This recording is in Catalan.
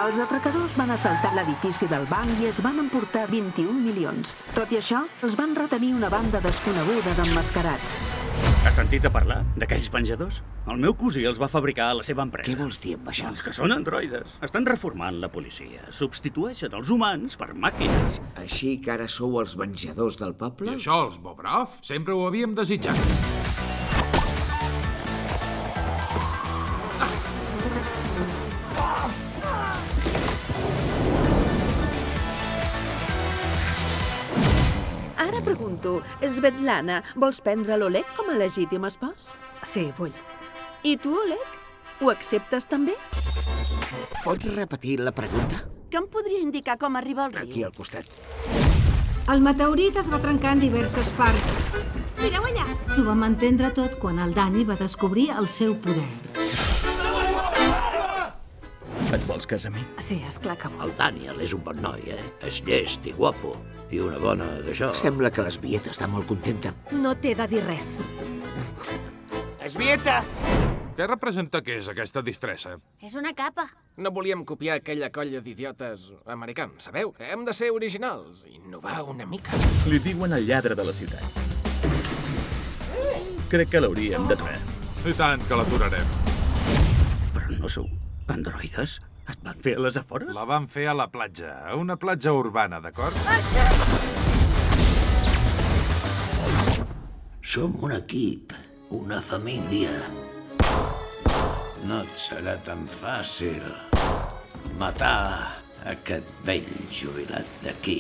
Els atracadors van assaltar l'edifici del banc i es van emportar 21 milions. Tot i això, es van retenir una banda desconeguda d'emmascarats. Has sentit a parlar d'aquells venjadors? El meu cosí els va fabricar a la seva empresa. Què vols dir amb això? Els que són androides. Estan reformant la policia. Substitueixen els humans per màquines. Així que ara sou els venjadors del I poble? això, els Bobrov, sempre ho havíem desitjat. Ara pregunto, Svetlana, vols prendre l'Oleg com a legítim espòs? Sí, vull. I tu, Oleg? Ho acceptes també? Pots repetir la pregunta? Que em podria indicar com arribar al riu? Aquí al costat. El meteorit es va trencar en diverses parts. Mireu allà! Ho vam entendre tot quan el Dani va descobrir el seu poder. Et vols casar amb mi? Sí, esclar que vol. El Daniel és un bon noi, És llest i guapo. I una bona d'això. Sembla que l'Esbieta està molt contenta. No t'he de dir res. Esbieta! Què representa que és aquesta disfressa? És una capa. No volíem copiar aquella colla d'idiotes americans, sabeu? Hem de ser originals, innovar una mica. Li diuen el lladre de la ciutat. Crec que l'hauríem d'aturar. I tant que l'aturarem. Però no sou androides? Et van fer a les afores? La vam fer a la platja, a una platja urbana, d'acord? Som un equip, una família. No et serà tan fàcil matar aquest vell jubilat d'aquí.